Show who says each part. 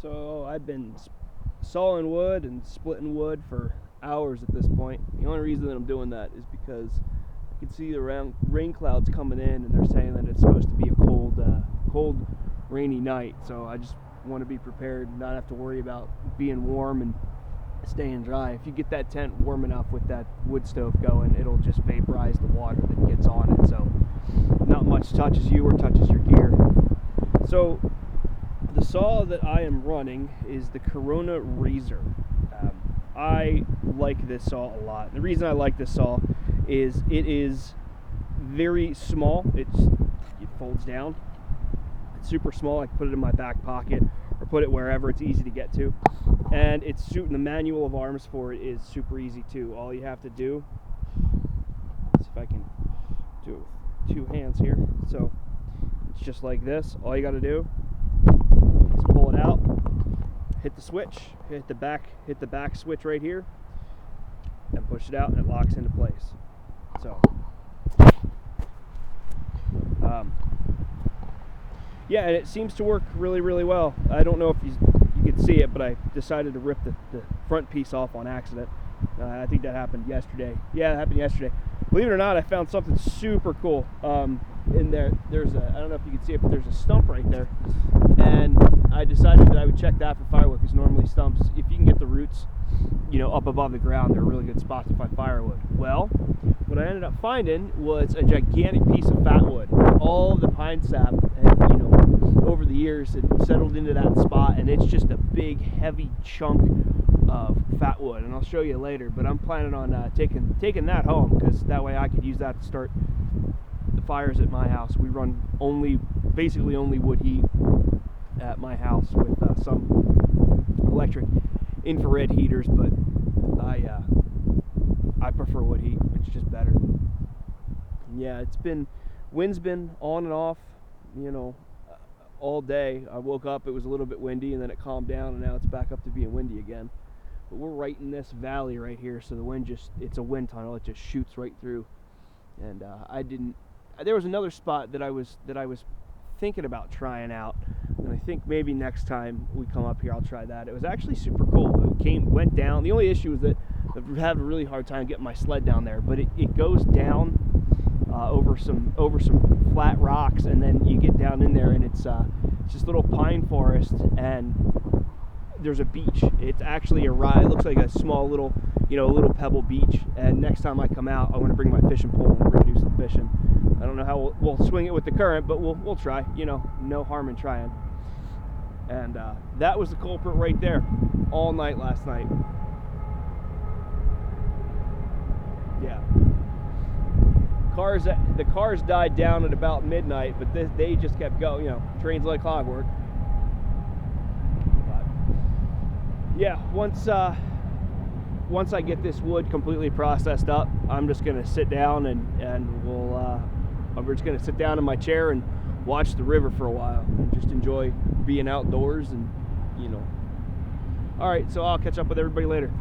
Speaker 1: So I've been sawing wood and splitting wood for hours at this point. The only reason that I'm doing that is because I can see the rain clouds coming in, and they're saying that it's supposed to be a cold, rainy night. So I just want to be prepared and not have to worry about being warm and staying dry. If you get that tent warm enough with that wood stove going, it'll just vaporize the water that gets on it, so not much touches you or touches your gear. So the saw that I am running is the Corona Razor. I like this saw a lot. The reason I like this saw is it is very small. It folds down. It's super small. I can put it in my back pocket or put it wherever it's easy to get to. And the manual of arms for it is super easy too. All you have to do, let's see if I can do it with two hands here. So it's just like this. All you got to do is pull it out, hit the switch, hit the back switch right here, and push it out, and it locks into place. So yeah, and it seems to work really, really well. I don't know if you could see it, but I decided to rip the front piece off on accident. I think that happened yesterday. Yeah, it happened yesterday. Believe it or not, I found something super cool in there. I don't know if you can see it, but there's a stump right there. And I decided that I would check that for firewood, because normally stumps, if you can get the roots, up above the ground, they're a really good spot to find firewood. Well, what I ended up finding was a gigantic piece of fat wood. All of the pine sap had, over the years, it settled into that spot, and it's just a big, heavy chunk of fat wood. And I'll show you later, but I'm planning on taking that home, because that way I could use that to start the fires at my house. We run basically only wood heat at my house with some electric infrared heaters, but I prefer wood heat. It's just better. Yeah, wind's been on and off, all day. I woke up, it was a little bit windy, and then it calmed down, and now it's back up to being windy again. But we're right in this valley right here, so the wind it's a wind tunnel. It just shoots right through. And there was another spot that I was thinking about trying out, and I think maybe next time we come up here I'll try that. It was actually super cool. It went down. The only issue was that I had a really hard time getting my sled down there, but it goes down over some flat rocks, and then you get down in there, and it's just little pine forest, and there's a beach. It's actually a ride. It looks like a small little pebble beach. And next time I come out, I want to bring my fishing pole, and we're going to do some fishing. I don't know how we'll swing it with the current, but we'll try. No harm in trying. And that was the culprit right there, all night last night. Yeah. The cars died down at about midnight, but they just kept going. Trains like clockwork. But yeah, once I get this wood completely processed up, I'm just gonna sit down and we're just gonna sit down in my chair and watch the river for a while and just enjoy being outdoors and All right, so I'll catch up with everybody later.